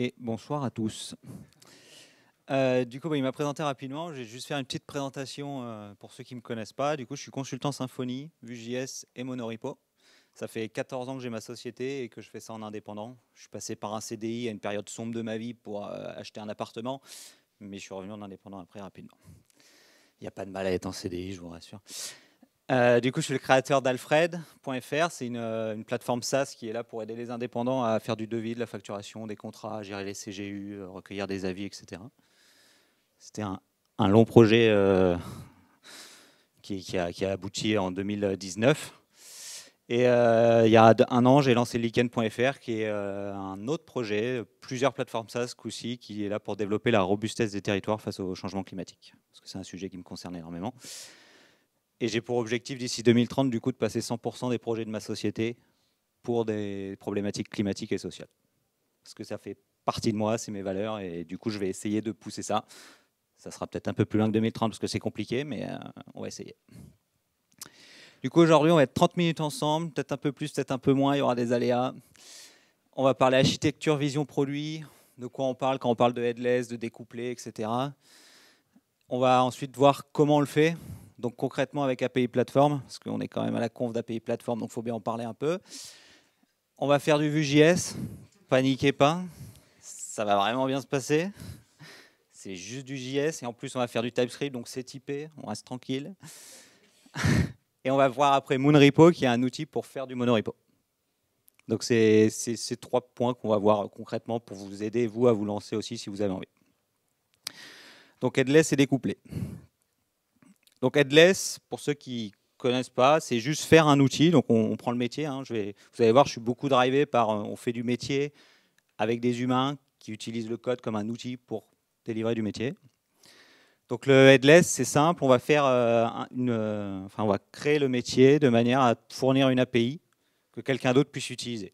Et bonsoir à tous. Du coup, il m'a présenté rapidement. Je vais juste faire une petite présentation pour ceux qui ne me connaissent pas. Du coup, je suis consultant Symfony, Vue.js et Monorepo. Ça fait 14 ans que j'ai ma société et que je fais ça en indépendant. Je suis passé par un CDI à une période sombre de ma vie pour acheter un appartement, mais je suis revenu en indépendant après rapidement. Il n'y a pas de mal à être en CDI, je vous rassure. Du coup, je suis le créateur d'Alfred.fr. C'est une plateforme SaaS qui est là pour aider les indépendants à faire du devis, de la facturation, des contrats, à gérer les CGU, recueillir des avis, etc. C'était un long projet qui a abouti en 2019. Et il y a un an, j'ai lancé Lichen.fr, qui est un autre projet, plusieurs plateformes SaaS ce coup-ci, qui est là pour développer la robustesse des territoires face au changement climatique. Parce que c'est un sujet qui me concerne énormément. Et j'ai pour objectif d'ici 2030, du coup, de passer 100% des projets de ma société pour des problématiques climatiques et sociales. Parce que ça fait partie de moi, c'est mes valeurs, et du coup, je vais essayer de pousser ça. Ça sera peut-être un peu plus loin que 2030 parce que c'est compliqué, mais on va essayer. Du coup, aujourd'hui, on va être 30 minutes ensemble, peut-être un peu plus, peut-être un peu moins, il y aura des aléas. On va parler architecture, vision, produit, de quoi on parle quand on parle de headless, de découplé, etc. On va ensuite voir comment on le fait, donc concrètement avec API Platform, parce qu'on est quand même à la conf d'API Platform, donc il faut bien en parler un peu. On va faire du Vue.js, paniquez pas, ça va vraiment bien se passer. C'est juste du JS et en plus on va faire du TypeScript, donc c'est typé, on reste tranquille. Et on va voir après Monorepo qui est un outil pour faire du monorepo. Donc c'est ces 3 points qu'on va voir concrètement pour vous aider, vous, à vous lancer aussi si vous avez envie. Donc headless et découplé. Donc headless, pour ceux qui ne connaissent pas, c'est juste faire un outil. Donc on prend le métier. Hein, vous allez voir, je suis beaucoup drivé par on fait du métier avec des humains qui utilisent le code comme un outil pour délivrer du métier. Donc le headless, c'est simple, on va faire on va créer le métier de manière à fournir une API que quelqu'un d'autre puisse utiliser.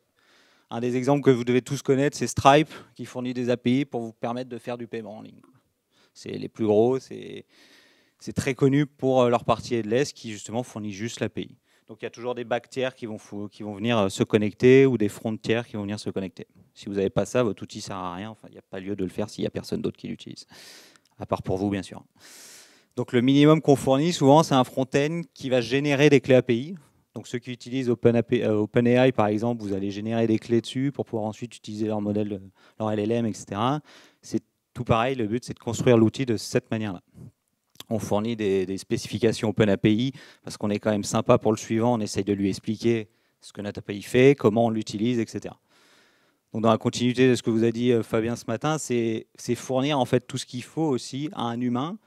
Un des exemples que vous devez tous connaître, c'est Stripe qui fournit des API pour vous permettre de faire du paiement en ligne. C'est les plus gros, c'est très connu pour leur partie headless qui justement fournit juste l'API. Donc il y a toujours des back tiers qui vont venir se connecter ou des front tiers qui vont venir se connecter. Si vous n'avez pas ça, votre outil ne sert à rien. Enfin, il n'y a pas lieu de le faire s'il n'y a personne d'autre qui l'utilise. À part pour vous, bien sûr. Donc le minimum qu'on fournit, souvent, c'est un front-end qui va générer des clés API. Donc ceux qui utilisent OpenAI, par exemple, vous allez générer des clés dessus pour pouvoir ensuite utiliser leur modèle, leur LLM, etc. C'est tout pareil, le but, c'est de construire l'outil de cette manière-là. On fournit des spécifications OpenAPI parce qu'on est quand même sympa pour le suivant, on essaye de lui expliquer ce que notre API fait, comment on l'utilise, etc. Donc dans la continuité de ce que vous a dit Fabien ce matin, c'est fournir en fait tout ce qu'il faut aussi à un humain,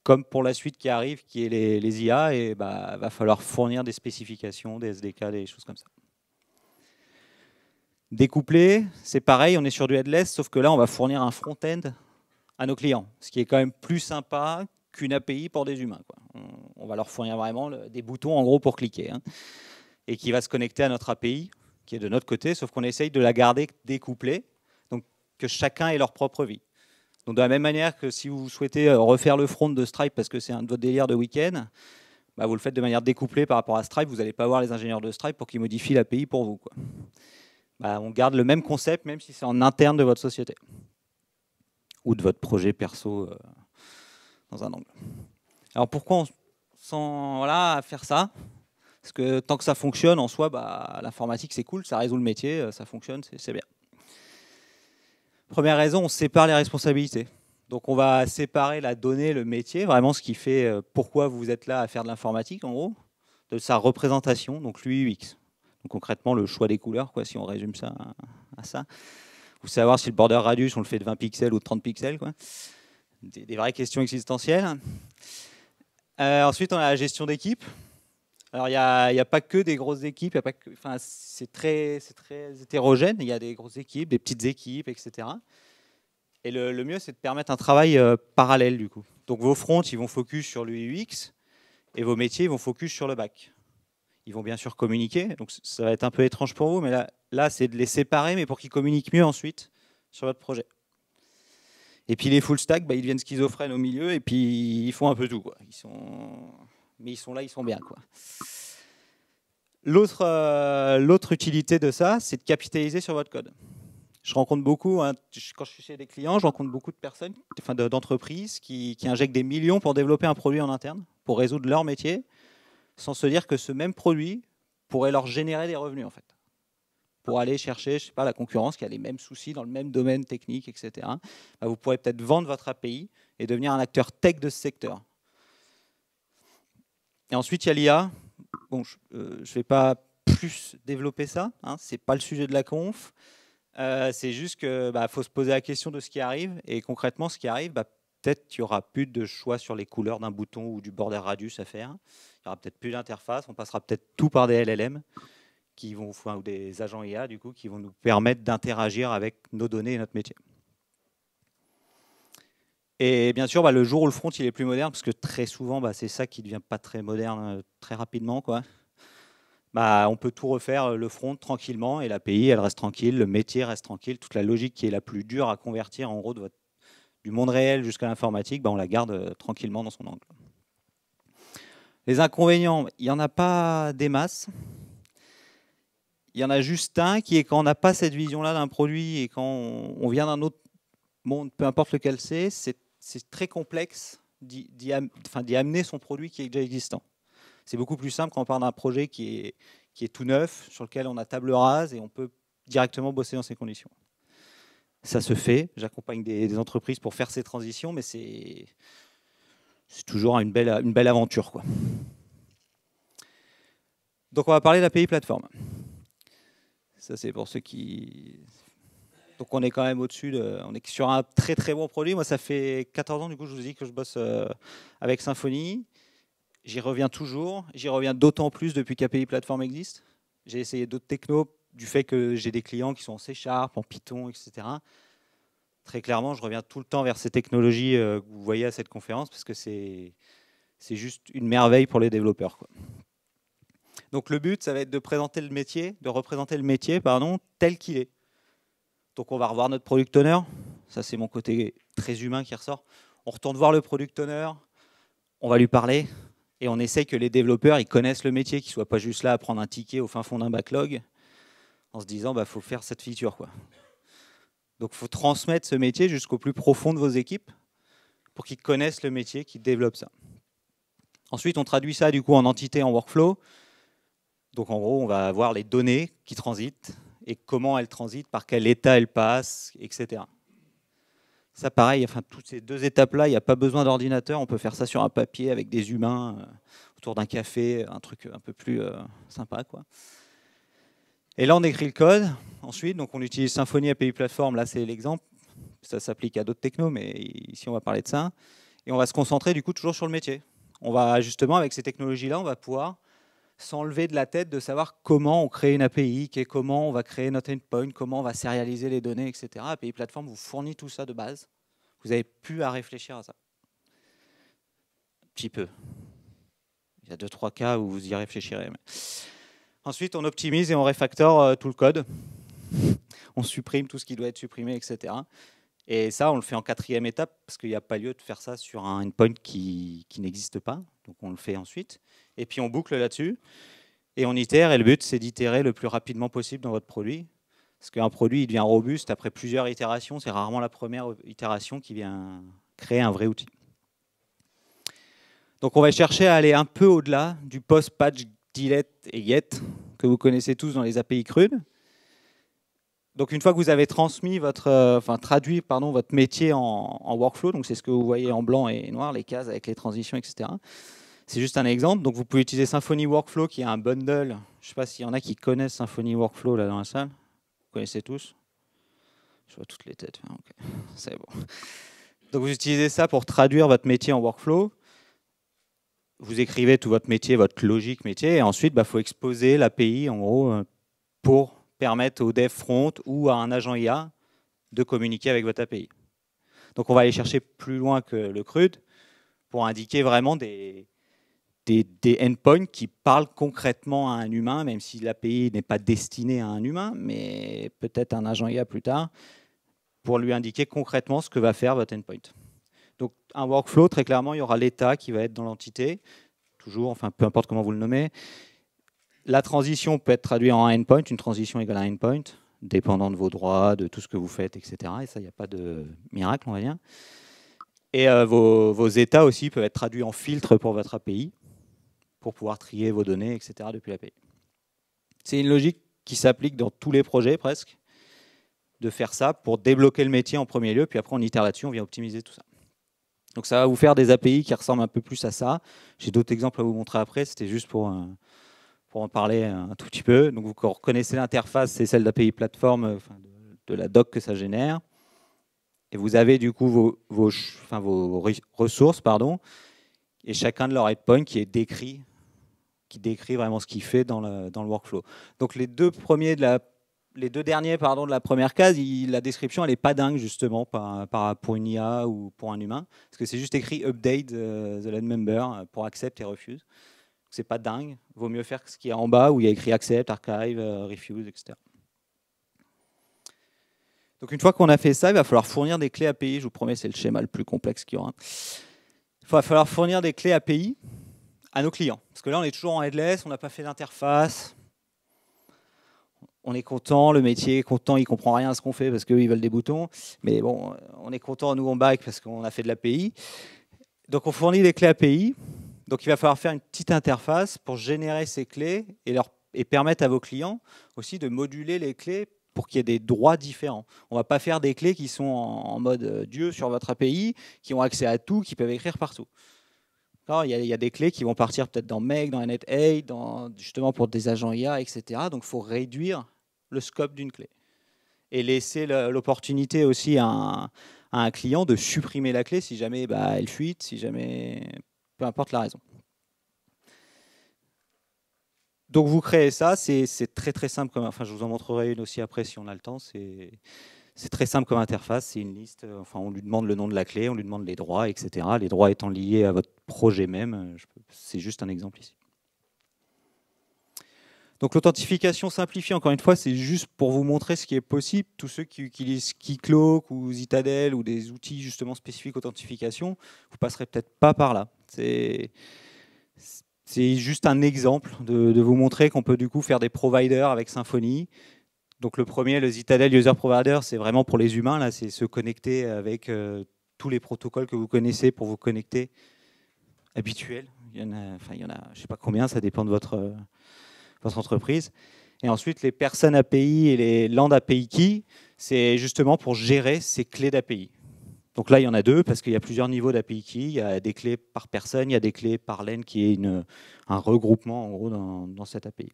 comme pour la suite qui arrive, qui est les IA, et va falloir fournir des spécifications, des SDK, des choses comme ça. Découplé, c'est pareil, on est sur du headless, sauf que là, on va fournir un front-end à nos clients, ce qui est quand même plus sympa qu'une API pour des humains, quoi. On va leur fournir vraiment des boutons, en gros, pour cliquer, hein, et qui va se connecter à notre API, qui est de notre côté, sauf qu'on essaye de la garder découplée, donc que chacun ait leur propre vie. Donc de la même manière que si vous souhaitez refaire le front de Stripe parce que c'est un de vos délires de week-end, vous le faites de manière découplée par rapport à Stripe, vous n'allez pas voir les ingénieurs de Stripe pour qu'ils modifient l'API pour vous, quoi. On garde le même concept même si c'est en interne de votre société ou de votre projet perso dans un angle. Alors pourquoi on sent à faire ça? Parce que tant que ça fonctionne en soi, l'informatique c'est cool, ça résout le métier, ça fonctionne, c'est bien. Première raison, on sépare les responsabilités. Donc on va séparer la donnée, le métier, vraiment ce qui fait pourquoi vous êtes là à faire de l'informatique en gros, de sa représentation, donc l'UX. Donc concrètement le choix des couleurs, quoi, si on résume ça à ça. Vous savoir si le border radius on le fait de 20 pixels ou de 30 pixels, quoi. Des vraies questions existentielles. Ensuite on a la gestion d'équipe. Alors il n'y a pas que des grosses équipes, c'est très hétérogène, il y a des grosses équipes, des petites équipes, etc. Et le mieux, c'est de permettre un travail parallèle, du coup. Donc vos fronts, ils vont focus sur l'UX, et vos métiers, ils vont focus sur le back. Ils vont bien sûr communiquer, donc ça va être un peu étrange pour vous, mais là c'est de les séparer, mais pour qu'ils communiquent mieux ensuite sur votre projet. Et puis les full stack, ils deviennent schizophrènes au milieu, et puis ils font un peu tout, quoi. Mais ils sont là, ils sont bien, quoi. L'autre utilité de ça, c'est de capitaliser sur votre code. Je rencontre beaucoup, hein, quand je suis chez des clients, je rencontre beaucoup de personnes, enfin d'entreprises qui injectent des millions pour développer un produit en interne, pour résoudre leur métier, sans se dire que ce même produit pourrait leur générer des revenus en fait. Pour aller chercher, je sais pas, la concurrence qui a les mêmes soucis dans le même domaine technique, etc. Bah, vous pourrez peut-être vendre votre API et devenir un acteur tech de ce secteur. Et ensuite, il y a l'IA. Bon, je ne vais pas plus développer ça, hein, ce n'est pas le sujet de la conf. C'est juste qu'il faut se poser la question de ce qui arrive. Et concrètement, ce qui arrive, peut-être qu'il n'y aura plus de choix sur les couleurs d'un bouton ou du border radius à faire. Il n'y aura peut-être plus d'interface. On passera peut-être tout par des LLM ou des agents IA du coup, qui vont nous permettre d'interagir avec nos données et notre métier. Et bien sûr, le jour où le front il est plus moderne, parce que très souvent, c'est ça qui ne devient pas très moderne très rapidement, quoi. On peut tout refaire le front tranquillement et l'API, elle reste tranquille, le métier reste tranquille, toute la logique qui est la plus dure à convertir en gros du monde réel jusqu'à l'informatique, on la garde tranquillement dans son angle. Les inconvénients, il n'y en a pas des masses. Il y en a juste un qui est quand on n'a pas cette vision-là d'un produit et quand on vient d'un autre monde, peu importe lequel c'est très complexe d'y amener son produit qui est déjà existant. C'est beaucoup plus simple quand on parle d'un projet qui est tout neuf, sur lequel on a table rase et on peut directement bosser dans ces conditions. Ça se fait, j'accompagne des entreprises pour faire ces transitions, mais c'est toujours une belle aventure, quoi. Donc on va parler d'API plateforme. Ça c'est pour ceux qui... Donc on est quand même au-dessus, on est sur un très très bon produit. Moi ça fait 14 ans du coup je vous dis que je bosse avec Symfony. J'y reviens toujours, j'y reviens d'autant plus depuis qu'API Platform existe. J'ai essayé d'autres technos du fait que j'ai des clients qui sont en C#, en Python, etc. Très clairement, je reviens tout le temps vers ces technologies que vous voyez à cette conférence parce que c'est juste une merveille pour les développeurs, quoi. Donc le but, ça va être de représenter le métier, tel qu'il est. Donc on va revoir notre product owner. Ça, c'est mon côté très humain qui ressort. On retourne voir le product owner, on va lui parler. Et on essaie que les développeurs ils connaissent le métier, qu'ils ne soient pas juste là à prendre un ticket au fin fond d'un backlog en se disant faut faire cette feature, quoi. Donc il faut transmettre ce métier jusqu'au plus profond de vos équipes pour qu'ils connaissent le métier, qu'ils développent ça. Ensuite, on traduit ça du coup en entité, en workflow. Donc en gros, on va avoir les données qui transitent et comment elles transitent, par quel état elles passent, etc. Ça, pareil, toutes ces deux étapes-là, il n'y a pas besoin d'ordinateur. On peut faire ça sur un papier avec des humains autour d'un café, un truc un peu plus sympa, quoi. Et là, on écrit le code. Ensuite, donc on utilise Symfony API Platform. Là, c'est l'exemple. Ça s'applique à d'autres technos, mais ici, on va parler de ça. Et on va se concentrer, du coup, toujours sur le métier. On va justement, avec ces technologies-là, on va pouvoir s'enlever de la tête de savoir comment on crée une API, comment on va créer notre endpoint, comment on va sérialiser les données, etc. API Platform vous fournit tout ça de base. Vous n'avez plus à réfléchir à ça. Un petit peu. Il y a 2-3 cas où vous y réfléchirez. Mais... Ensuite, on optimise et on refactor tout le code. On supprime tout ce qui doit être supprimé, etc. Et ça, on le fait en 4e étape, parce qu'il n'y a pas lieu de faire ça sur un endpoint qui n'existe pas. Donc on le fait ensuite. Et puis on boucle là-dessus. Et on itère. Et le but, c'est d'itérer le plus rapidement possible dans votre produit. Parce qu'un produit, il devient robuste après plusieurs itérations. C'est rarement la première itération qui vient créer un vrai outil. Donc on va chercher à aller un peu au-delà du post, patch, delete et get, que vous connaissez tous dans les API crudes. Donc une fois que vous avez traduit votre métier en workflow, donc c'est ce que vous voyez en blanc et noir, les cases avec les transitions, etc. C'est juste un exemple. Donc vous pouvez utiliser Symfony Workflow qui est un bundle. Je ne sais pas s'il y en a qui connaissent Symfony Workflow là dans la salle. Vous connaissez tous? Je vois toutes les têtes. Okay. C'est bon. Donc vous utilisez ça pour traduire votre métier en workflow. Vous écrivez tout votre métier, votre logique métier, et ensuite, faut exposer l'API en gros pour permettre au dev front ou à un agent IA de communiquer avec votre API. Donc on va aller chercher plus loin que le CRUD pour indiquer vraiment des endpoints qui parlent concrètement à un humain, même si l'API n'est pas destinée à un humain, mais peut-être un agent IA plus tard, pour lui indiquer concrètement ce que va faire votre endpoint. Donc un workflow, très clairement, il y aura l'état qui va être dans l'entité, toujours, peu importe comment vous le nommez. La transition peut être traduite en un endpoint, une transition égale à un endpoint. dépendant de vos droits, de tout ce que vous faites, etc. Et ça, il n'y a pas de miracle, on va dire. Et vos états aussi peuvent être traduits en filtre pour votre API, pour pouvoir trier vos données, etc. depuis l'API. C'est une logique qui s'applique dans tous les projets presque, de faire ça pour débloquer le métier en premier lieu, puis après on itère là-dessus, on vient optimiser tout ça. Donc ça va vous faire des API qui ressemblent un peu plus à ça. J'ai d'autres exemples à vous montrer après, c'était juste pour en parler un tout petit peu. Donc vous reconnaissez l'interface, c'est celle d'API plateforme, de la doc que ça génère. Et vous avez du coup vos ressources, pardon, et chacun de leurs endpoints qui est décrit, qui décrit vraiment ce qu'il fait dans le workflow. Donc les deux derniers de la première case, la description elle n'est pas dingue justement pour une IA ou pour un humain, parce que c'est juste écrit update the land member pour accept et refuse. C'est pas dingue, vaut mieux faire ce qui est en bas où il y a écrit accept, archive, refuse, etc. Donc une fois qu'on a fait ça, il va falloir fournir des clés API. Je vous promets, c'est le schéma le plus complexe qu'il y aura. Il va falloir fournir des clés API à nos clients. Parce que là, on est toujours en headless, on n'a pas fait d'interface. On est content, le métier est content, il ne comprend rien à ce qu'on fait parce qu'ils veulent des boutons. Mais bon, on est content, nous, on back parce qu'on a fait de l'API. Donc on fournit des clés API. Donc il va falloir faire une petite interface pour générer ces clés et permettre à vos clients aussi de moduler les clés pour qu'il y ait des droits différents. On ne va pas faire des clés qui sont en mode Dieu sur votre API, qui ont accès à tout, qui peuvent écrire partout. Alors, il y a des clés qui vont partir peut-être dans Make, dans Net8, justement pour des agents IA, etc. Donc il faut réduire le scope d'une clé. Et laisser l'opportunité aussi à un client de supprimer la clé si jamais elle fuite, si jamais... peu importe la raison. Donc vous créez ça, c'est très très simple. Je vous en montrerai une aussi après si on a le temps. C'est très simple comme interface, c'est une liste. On lui demande le nom de la clé, on lui demande les droits, etc. Les droits étant liés à votre projet même. C'est juste un exemple ici. Donc l'authentification simplifiée, encore une fois, c'est juste pour vous montrer ce qui est possible. Tous ceux qui utilisent Keycloak ou Zitadel ou des outils justement spécifiques authentification, vous passerez peut-être pas par là. C'est juste un exemple de vous montrer qu'on peut du coup faire des providers avec Symfony. Donc le premier, le Zitadel User Provider, c'est vraiment pour les humains. Là, c'est se connecter avec tous les protocoles que vous connaissez pour vous connecter habituels. Il y en a, je ne sais pas combien, ça dépend de votre entreprise. Et ensuite, les personnes API et les land API key, c'est justement pour gérer ces clés d'API. Donc là, il y en a deux parce qu'il y a plusieurs niveaux d'API key. Il y a des clés par personne, il y a des clés par LAN qui est un regroupement en gros dans cette API.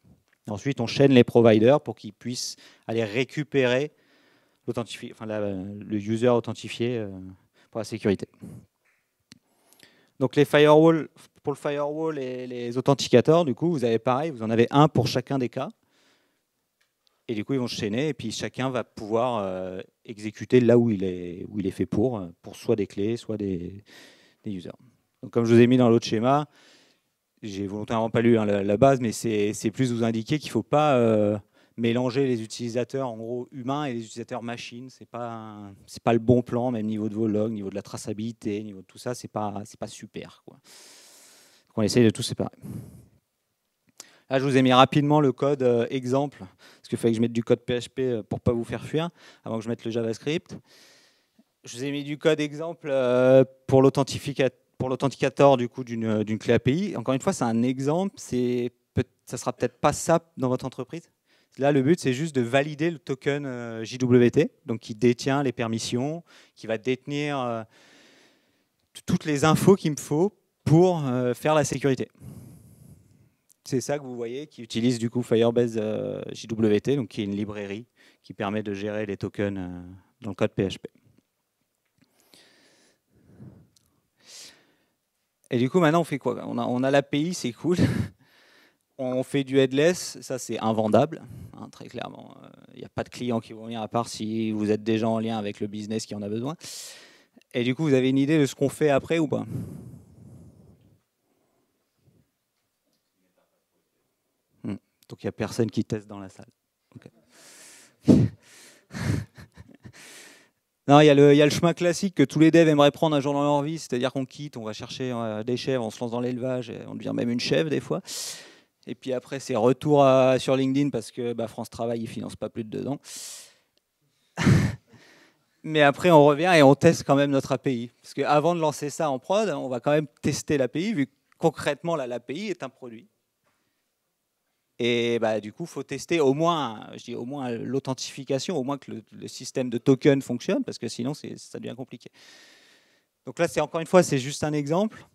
Ensuite, on chaîne les providers pour qu'ils puissent aller récupérer le user authentifié pour la sécurité. Donc pour le firewall et les authenticateurs, du coup, vous avez pareil, vous en avez un pour chacun des cas. Et du coup, ils vont se chaîner et puis chacun va pouvoir exécuter là où il est fait pour soit des clés, soit des users. Donc, comme je vous ai mis dans l'autre schéma, j'ai volontairement pas lu la base, mais c'est plus vous indiquer qu'il ne faut pas mélanger les utilisateurs en gros humains et les utilisateurs machines. C'est pas le bon plan, même niveau de vos logs, niveau de la traçabilité, niveau de tout ça, c'est pas super, quoi. Donc, on essaye de tout séparer. Là, je vous ai mis rapidement le code exemple, parce qu'il fallait que je mette du code PHP pour ne pas vous faire fuir, avant que je mette le JavaScript. Je vous ai mis du code exemple pour l'authenticateur du coup d'une clé API. Encore une fois, c'est un exemple, ça ne sera peut-être pas ça dans votre entreprise. Là, le but, c'est juste de valider le token JWT, donc qui détient les permissions, qui va détenir toutes les infos qu'il me faut pour faire la sécurité. C'est ça que vous voyez, qui utilise du coup Firebase JWT, donc qui est une librairie qui permet de gérer les tokens dans le code PHP. Et du coup, maintenant, on fait quoi? On a l'API, c'est cool. On fait du headless, ça c'est invendable, hein, très clairement. Il n'y a pas de clients qui vont venir à part si vous êtes déjà en lien avec le business qui en a besoin. Et du coup, vous avez une idée de ce qu'on fait après ou pas? Donc il n'y a personne qui teste dans la salle. Okay. Non, il y a le chemin classique que tous les devs aimeraient prendre un jour dans leur vie, c'est-à-dire qu'on quitte, on va chercher des chèvres, on se lance dans l'élevage, on devient même une chèvre des fois. Et puis après, c'est retour sur LinkedIn parce que France Travail, ils financent pas plus de 2 ans. Mais après, on revient et on teste quand même notre API. Parce qu'avant de lancer ça en prod, on va quand même tester l'API, vu que concrètement, l'API est un produit. Et du coup, il faut tester au moins, je dis au moins l'authentification, au moins que le système de token fonctionne, parce que sinon, ça devient compliqué. Donc là, c'est encore une fois, c'est juste un exemple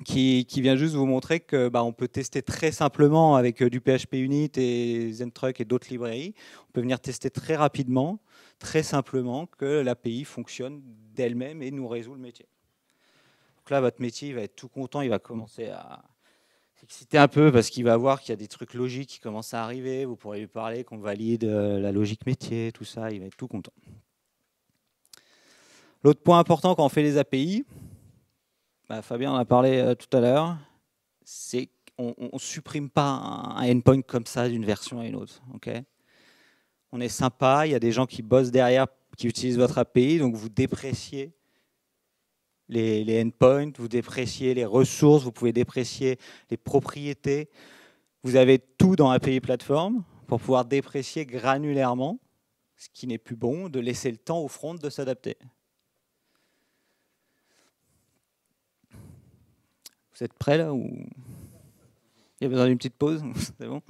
qui vient juste vous montrer que on peut tester très simplement avec du PHP Unit et Zentruck et d'autres librairies. On peut venir tester très rapidement, très simplement, que l'API fonctionne d'elle-même et nous résout le métier. Donc là, votre métier il va être tout content, il va commencer à s'exciter un peu parce qu'il va voir qu'il y a des trucs logiques qui commencent à arriver. Vous pourrez lui parler qu'on valide la logique métier, tout ça, il va être tout content. L'autre point important quand on fait les API, Fabien en a parlé tout à l'heure, c'est qu'on ne supprime pas un endpoint comme ça d'une version à une autre. Okay, on est sympa, il y a des gens qui bossent derrière, qui utilisent votre API, donc vous dépréciez les endpoints, vous dépréciez les ressources, vous pouvez déprécier les propriétés. Vous avez tout dans API Platform pour pouvoir déprécier granulairement, ce qui n'est plus bon, de laisser le temps au front de s'adapter. Vous êtes prêts là ou il y a besoin d'une petite pause? C'est bon.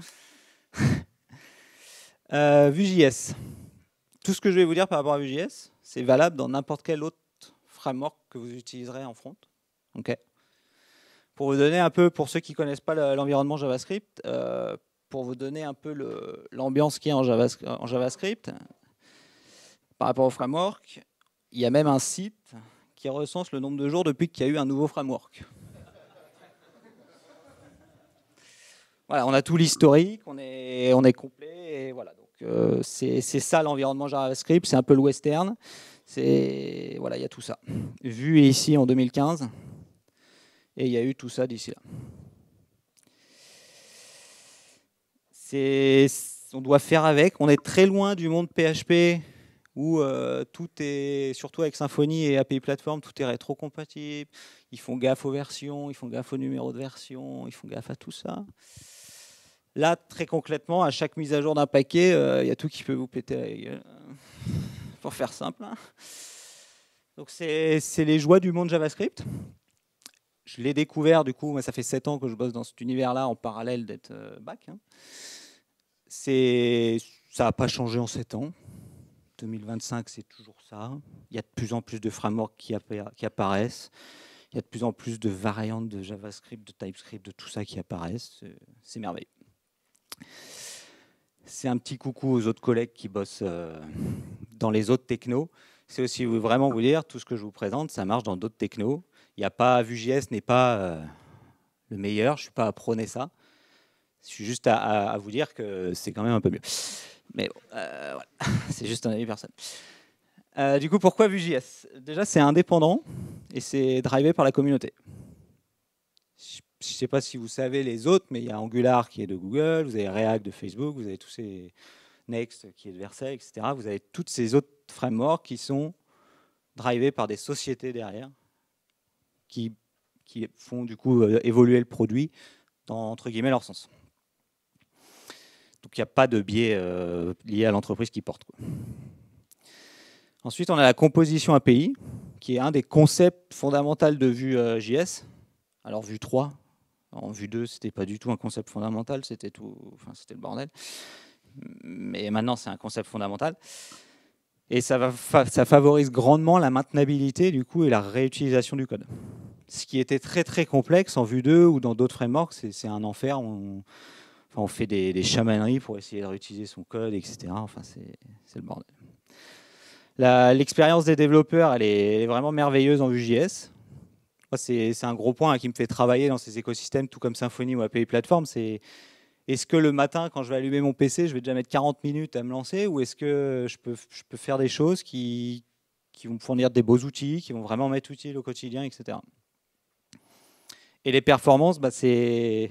Vue.js. Tout ce que je vais vous dire par rapport à Vue.js, c'est valable dans n'importe quel autre framework que vous utiliserez en front. Okay. Pour vous donner un peu, pour ceux qui ne connaissent pas l'environnement JavaScript, pour vous donner un peu l'ambiance qu'il y a en JavaScript, par rapport au framework, il y a même un site qui recense le nombre de jours depuis qu'il y a eu un nouveau framework. Voilà, on a tout l'historique, on est complet, et voilà. Donc c'est ça l'environnement JavaScript, c'est un peu le western. Voilà, il y a tout ça. Vue est ici en 2015, et il y a eu tout ça d'ici là. On doit faire avec. On est très loin du monde PHP où tout est, surtout avec Symfony et API Platform, tout est rétro-compatible. Ils font gaffe aux versions, ils font gaffe au numéro de version, ils font gaffe à tout ça. Là, très concrètement, à chaque mise à jour d'un paquet, il y a tout qui peut vous péter la gueule. Pour faire simple. Hein. Donc c'est les joies du monde JavaScript. Je l'ai découvert, du coup, moi, ça fait 7 ans que je bosse dans cet univers-là en parallèle d'être back. Hein. Ça n'a pas changé en 7 ans. 2025, c'est toujours ça. Il y a de plus en plus de frameworks qui apparaissent. Il y a de plus en plus de variantes de JavaScript, de TypeScript, de tout ça qui apparaissent. C'est merveilleux. C'est un petit coucou aux autres collègues qui bossent dans les autres technos. C'est aussi vraiment vous dire, tout ce que je vous présente, ça marche dans d'autres technos. Il n'y a pas, Vue.js n'est pas le meilleur, je ne suis pas à prôner ça. Je suis juste à vous dire que c'est quand même un peu mieux. Mais bon, voilà. C'est juste un avis personnel. Du coup, pourquoi Vue.js? Déjà, c'est indépendant et c'est drivé par la communauté. Je ne sais pas si vous savez les autres, mais il y a Angular qui est de Google, vous avez React de Facebook, vous avez tous ces Next qui est de Vercel, etc. Vous avez toutes ces autres frameworks qui sont drivés par des sociétés derrière, qui font du coup évoluer le produit dans, entre guillemets, leur sens. Donc il n'y a pas de biais lié à l'entreprise qui porte. Quoi. Ensuite, on a la composition API, qui est un des concepts fondamentaux de Vue.js. Alors Vue 3, en Vue 2, ce n'était pas du tout un concept fondamental, c'était le bordel. Mais maintenant, c'est un concept fondamental. Et ça favorise grandement la maintenabilité du coup, et la réutilisation du code. Ce qui était très très complexe en Vue 2 ou dans d'autres frameworks, c'est un enfer. On fait des chamaneries pour essayer de réutiliser son code, etc. Enfin, c'est le bordel. L'expérience des développeurs, elle est vraiment merveilleuse en Vue.js. C'est un gros point qui me fait travailler dans ces écosystèmes, tout comme Symfony ou API Platform. C'est est-ce que le matin, quand je vais allumer mon PC, je vais déjà mettre 40 minutes à me lancer, ou est-ce que je peux faire des choses qui vont me fournir des beaux outils, qui vont vraiment m'être utiles au quotidien, etc. Et les performances, c'est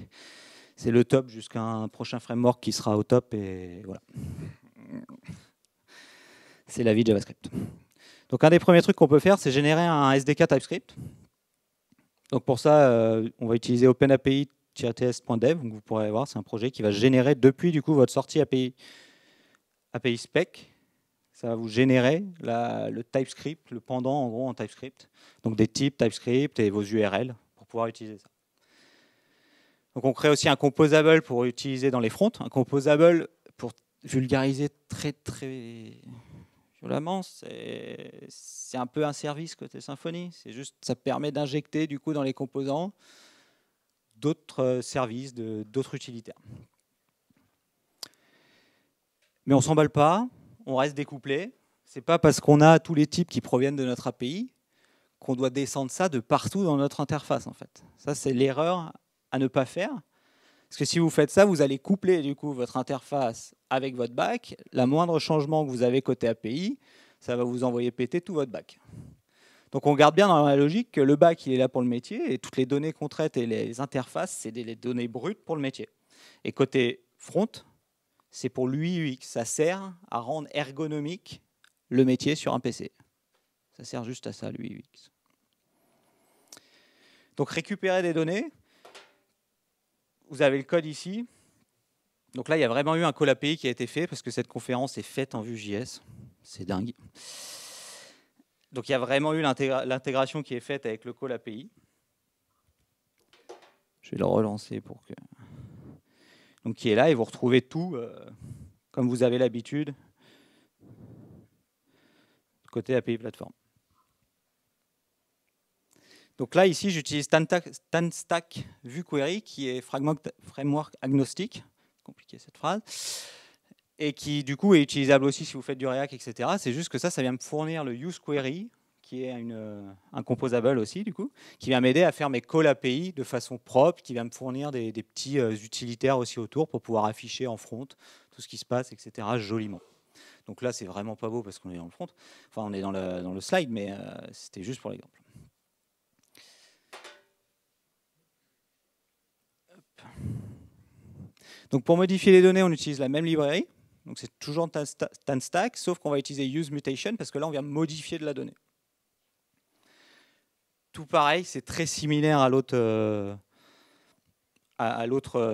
le top jusqu'à un prochain framework qui sera au top. Et voilà. C'est la vie de JavaScript. Donc un des premiers trucs qu'on peut faire, c'est générer un SDK TypeScript. Donc pour ça, on va utiliser OpenAPI ts.dev, donc vous pourrez voir, c'est un projet qui va générer depuis du coup votre sortie API spec. Ça va vous générer le TypeScript, le pendant en gros en TypeScript. Donc des types TypeScript et vos URL pour pouvoir utiliser ça. Donc on crée aussi un composable pour utiliser dans les fronts. Un composable, pour vulgariser très violemment, c'est un peu un service côté Symfony. C'est juste, ça permet d'injecter du coup dans les composants d'autres services, d'autres utilitaires. Mais on ne s'emballe pas, on reste découplé. C'est pas parce qu'on a tous les types qui proviennent de notre API qu'on doit descendre ça de partout dans notre interface en fait. Ça c'est l'erreur à ne pas faire. Parce que si vous faites ça, vous allez coupler du coup votre interface avec votre back. La moindre changement que vous avez côté API, ça va vous envoyer péter tout votre back. Donc on garde bien dans la logique que le back il est là pour le métier et toutes les données qu'on traite et les interfaces, c'est des données brutes pour le métier. Et côté front, c'est pour l'UI UX. Ça sert à rendre ergonomique le métier sur un PC. Ça sert juste à ça, l'UI UX. Donc récupérer des données. Vous avez le code ici. Donc là, il y a vraiment eu un call API qui a été fait parce que cette conférence est faite en Vue.js. C'est dingue. Donc il y a vraiment eu l'intégration qui est faite avec le call API. Je vais le relancer pour que... Donc qui est là et vous retrouvez tout comme vous avez l'habitude côté API plateforme. Donc là, ici, j'utilise TanStack Vue Query, qui est framework agnostique, compliqué cette phrase, et qui du coup est utilisable aussi si vous faites du React, etc. C'est juste que ça vient me fournir le useQuery, qui est un composable aussi, du coup, qui vient m'aider à faire mes calls API de façon propre, qui vient me fournir des petits utilitaires aussi autour pour pouvoir afficher en front tout ce qui se passe, etc. joliment. Donc là, c'est vraiment pas beau parce qu'on est dans le front, enfin on est dans le slide, mais c'était juste pour l'exemple. Donc pour modifier les données, on utilise la même librairie. Donc c'est toujours TanStack, sauf qu'on va utiliser useMutation parce que là, on vient modifier de la donnée. Tout pareil, c'est très similaire à l'autre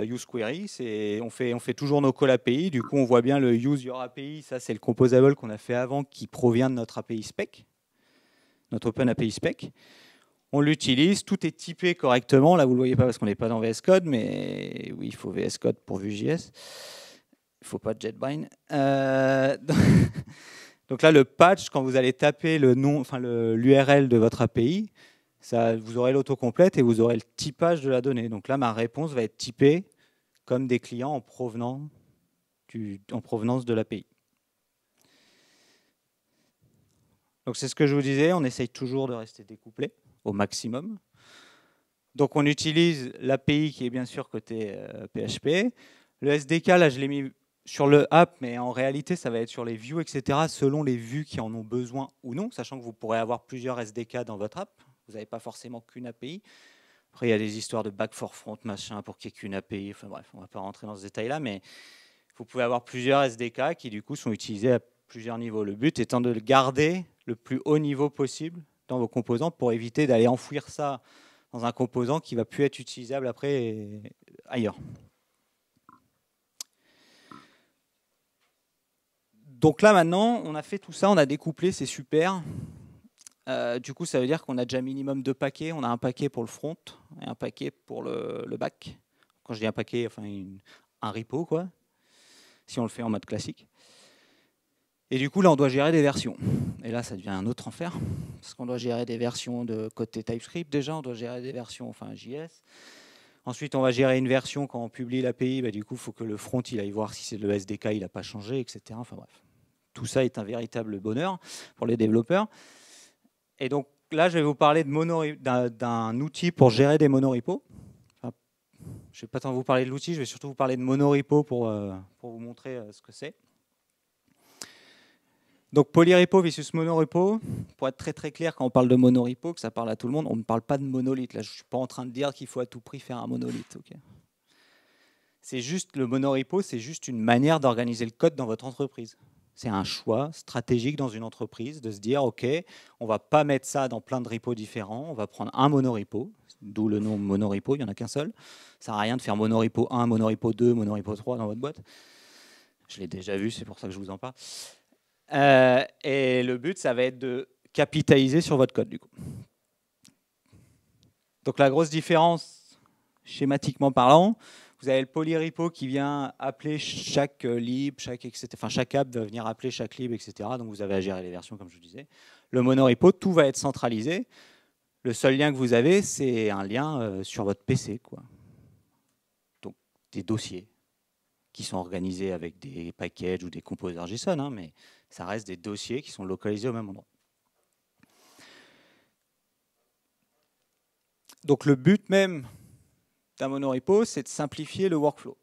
useQuery. On fait toujours nos calls API. Du coup, on voit bien le useYourAPI. Ça, c'est le composable qu'on a fait avant qui provient de notre API spec, notre Open API spec. On l'utilise, tout est typé correctement. Là, vous ne le voyez pas parce qu'on n'est pas dans VS Code, mais oui, il faut VS Code pour Vue.js. Il ne faut pas JetBrains. Donc là, le patch, quand vous allez taper le nom, enfin l'URL de votre API, vous aurez l'autocomplète et vous aurez le typage de la donnée. Donc là, ma réponse va être typée comme des clients en provenance de l'API. Donc c'est ce que je vous disais, on essaye toujours de rester découplé au maximum. Donc on utilise l'API qui est bien sûr côté PHP. Le SDK, là je l'ai mis sur le app, mais en réalité ça va être sur les views, etc. selon les vues qui en ont besoin ou non, sachant que vous pourrez avoir plusieurs SDK dans votre app. Vous n'avez pas forcément qu'une API. Après il y a des histoires de back for front, machin, pour qu'il n'y ait qu'une API. Enfin bref, on ne va pas rentrer dans ce détail-là, mais vous pouvez avoir plusieurs SDK qui du coup sont utilisés à plusieurs niveaux. Le but étant de le garder le plus haut niveau possible dans vos composants pour éviter d'aller enfouir ça dans un composant qui ne va plus être utilisable après ailleurs. Donc là maintenant, on a fait tout ça, on a découplé, c'est super. Du coup, ça veut dire qu'on a déjà minimum 2 paquets. On a un paquet pour le front et un paquet pour le back. Quand je dis un paquet, enfin un repo, quoi, si on le fait en mode classique. Et du coup, là, on doit gérer des versions. Et là, ça devient un autre enfer, parce qu'on doit gérer des versions de côté TypeScript déjà, on doit gérer des versions enfin JS. Ensuite, on va gérer une version quand on publie l'API. Bah, du coup, il faut que le front il aille voir si c'est le SDK, il n'a pas changé, etc. Enfin bref, tout ça est un véritable bonheur pour les développeurs. Et donc là, je vais vous parler d'un outil pour gérer des monorepos. Enfin, je ne vais pas tant vous parler de l'outil, je vais surtout vous parler de monorepo pour vous montrer ce que c'est. Donc polyrepo versus monorepo, pour être très très clair, quand on parle de monorepo, que ça parle à tout le monde, on ne parle pas de monolithe. Là, je ne suis pas en train de dire qu'il faut à tout prix faire un monolithe. Okay, c'est juste, le monorepo, c'est juste une manière d'organiser le code dans votre entreprise. C'est un choix stratégique dans une entreprise de se dire, OK, on ne va pas mettre ça dans plein de repos différents, on va prendre un monorepo. d'où le nom monorepo, il n'y en a qu'un seul. Ça sert à rien de faire monorepo 1, monorepo 2, monorepo 3 dans votre boîte. Je l'ai déjà vu, c'est pour ça que je vous en parle. Et le but, ça va être de capitaliser sur votre code, du coup. Donc la grosse différence, schématiquement parlant, vous avez le polyrepo qui vient appeler chaque lib, chaque app va venir appeler chaque lib, etc. Donc vous avez à gérer les versions, comme je vous disais. Le monorepo, tout va être centralisé. Le seul lien que vous avez, c'est un lien sur votre PC, quoi. Donc des dossiers qui sont organisés avec des packages ou des composers JSON, hein, mais ça reste des dossiers qui sont localisés au même endroit. Donc le but même d'un monorepo, c'est de simplifier le workflow.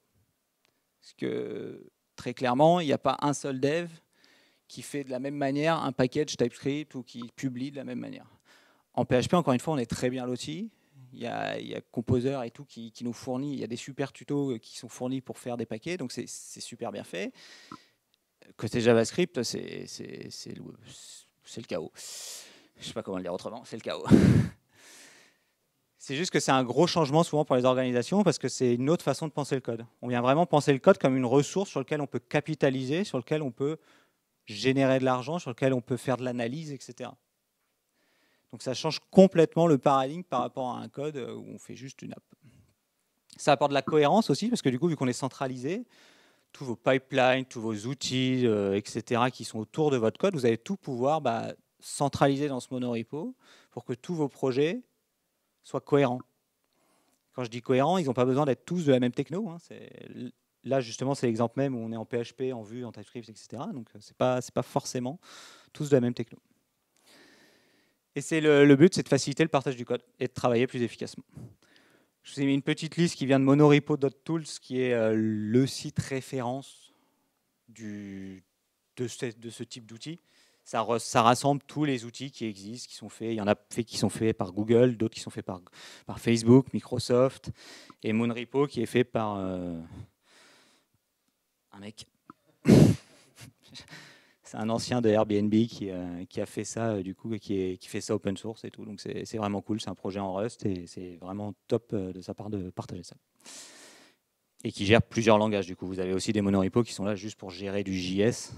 Parce que très clairement, il n'y a pas un seul dev qui fait de la même manière un package TypeScript ou qui publie de la même manière. En PHP, encore une fois, on est très bien lotis. Il y a Composer et tout qui nous fournit. Il y a des super tutos qui sont fournis pour faire des paquets, donc c'est super bien fait. Côté JavaScript, c'est le chaos. Je ne sais pas comment le dire autrement, c'est le chaos. C'est juste que c'est un gros changement souvent pour les organisations parce que c'est une autre façon de penser le code. On vient vraiment penser le code comme une ressource sur laquelle on peut capitaliser, sur laquelle on peut générer de l'argent, sur laquelle on peut faire de l'analyse, etc. Donc ça change complètement le paradigme par rapport à un code où on fait juste une app. Ça apporte de la cohérence aussi parce que du coup, vu qu'on est centralisé, tous vos pipelines, tous vos outils, etc., qui sont autour de votre code, vous allez tout pouvoir centraliser dans ce monorepo pour que tous vos projets soient cohérents. Quand je dis cohérents, ils n'ont pas besoin d'être tous de la même techno. Hein. Là, justement, c'est l'exemple même où on est en PHP, en Vue, en TypeScript, etc. Donc, ce n'est pas forcément tous de la même techno. Et le but, c'est de faciliter le partage du code et de travailler plus efficacement. Je vous ai mis une petite liste qui vient de monorepo.tools, qui est le site référence de ce type d'outils. Ça rassemble tous les outils qui existent, qui sont faits. Il y en a qui sont faits par Google, d'autres qui sont faits par Facebook, Microsoft, et Monorepo qui est fait par un mec. C'est un ancien de Airbnb qui a fait ça, du coup, et qui fait ça open source et tout. Donc c'est vraiment cool. C'est un projet en Rust et c'est vraiment top de sa part de partager ça. Et qui gère plusieurs langages. Du coup, vous avez aussi des monorepos qui sont là juste pour gérer du JS.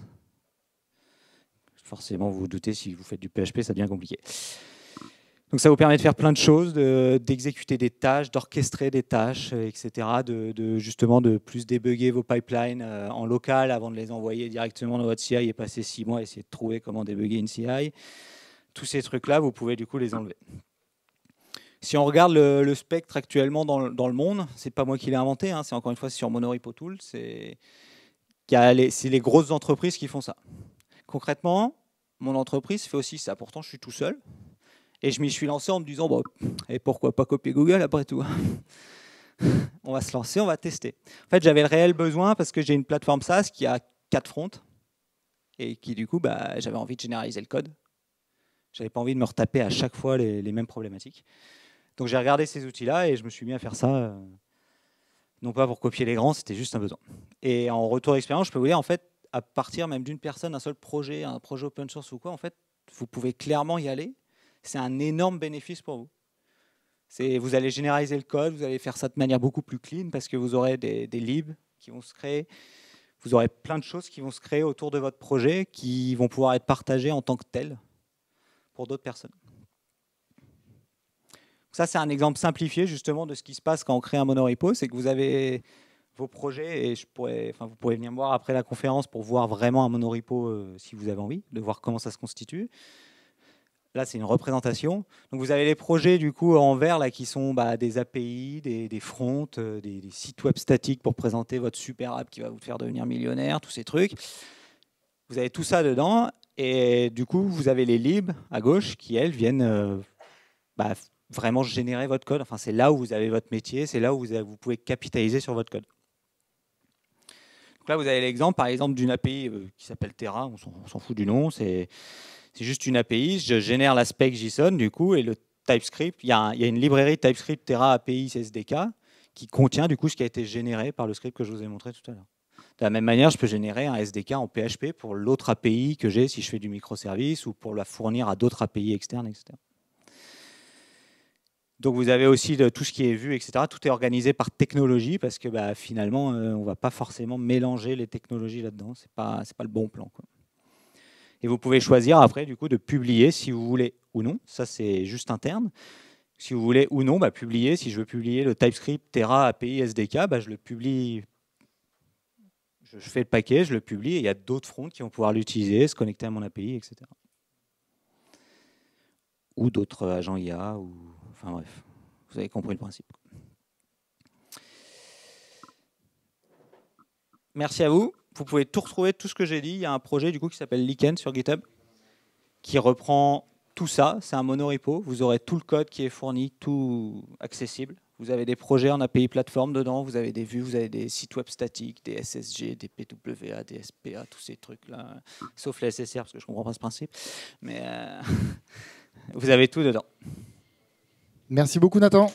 Forcément, vous vous doutez, si vous faites du PHP, ça devient compliqué. Donc ça vous permet de faire plein de choses, d'exécuter des tâches, d'orchestrer des tâches, etc., justement de plus débugger vos pipelines en local avant de les envoyer directement dans votre CI et passer 6 mois à essayer de trouver comment débugger une CI. Tous ces trucs-là, vous pouvez du coup les enlever. Si on regarde le spectre actuellement dans le monde, c'est pas moi qui l'ai inventé, hein, c'est encore une fois sur Monorepo Tool, c'est les grosses entreprises qui font ça. Concrètement, mon entreprise fait aussi ça. Pourtant, je suis tout seul. Et je m'y suis lancé en me disant, bon, et pourquoi pas copier Google après tout. On va se lancer, on va tester. En fait, j'avais le réel besoin parce que j'ai une plateforme SaaS qui a 4 fronts et qui, du coup, j'avais envie de généraliser le code. J'avais pas envie de me retaper à chaque fois les mêmes problématiques. Donc, j'ai regardé ces outils-là et je me suis mis à faire ça. Non pas pour copier les grands, c'était juste un besoin. Et en retour d'expérience, je peux vous dire, en fait, à partir même d'une personne, un seul projet, un projet open source ou quoi, en fait, vous pouvez clairement y aller. C'est un énorme bénéfice pour vous. Vous allez généraliser le code, vous allez faire ça de manière beaucoup plus clean parce que vous aurez des libs qui vont se créer. Vous aurez plein de choses qui vont se créer autour de votre projet qui vont pouvoir être partagées en tant que telles pour d'autres personnes. Ça, c'est un exemple simplifié justement de ce qui se passe quand on crée un monorepo. C'est que vous avez vos projets et vous pourrez venir me voir après la conférence pour voir vraiment un monorepo si vous avez envie, de voir comment ça se constitue. Là, c'est une représentation. Donc, vous avez les projets du coup en vert là, qui sont des API, des fronts, des sites web statiques pour présenter votre super app qui va vous faire devenir millionnaire, tous ces trucs. Vous avez tout ça dedans. Et du coup, vous avez les libs à gauche qui, elles, viennent vraiment générer votre code. Enfin, c'est là où vous avez votre métier, c'est là où vous pouvez capitaliser sur votre code. Donc là, vous avez l'exemple, par exemple, d'une API qui s'appelle Terra. On s'en fout du nom. C'est juste une API. Je génère la spec JSON, du coup, et le TypeScript. Il y a une librairie TypeScript Terra API SDK qui contient, du coup, ce qui a été généré par le script que je vous ai montré tout à l'heure. De la même manière, je peux générer un SDK en PHP pour l'autre API que j'ai si je fais du microservice ou pour la fournir à d'autres API externes, etc. Donc vous avez aussi tout ce qui est vu, etc. Tout est organisé par technologie parce que finalement, on ne va pas forcément mélanger les technologies là-dedans. Ce n'est pas le bon plan, quoi. Et vous pouvez choisir après du coup de publier si vous voulez ou non. Ça, c'est juste interne. Si vous voulez ou non, publier. Si je veux publier le TypeScript Terra API SDK, je le publie. Je fais le paquet, je le publie, et il y a d'autres fronts qui vont pouvoir l'utiliser, se connecter à mon API, etc. Ou d'autres agents IA, ou... Enfin bref, vous avez compris le principe. Merci à vous. Vous pouvez tout retrouver, tout ce que j'ai dit. Il y a un projet du coup qui s'appelle Lichen sur GitHub, qui reprend tout ça. C'est un monorepo. Vous aurez tout le code qui est fourni, tout accessible. Vous avez des projets en API plateforme dedans, vous avez des vues, vous avez des sites web statiques, des SSG, des PWA, des SPA, tous ces trucs-là, sauf les SSR, parce que je ne comprends pas ce principe. Mais vous avez tout dedans. Merci beaucoup, Nathan.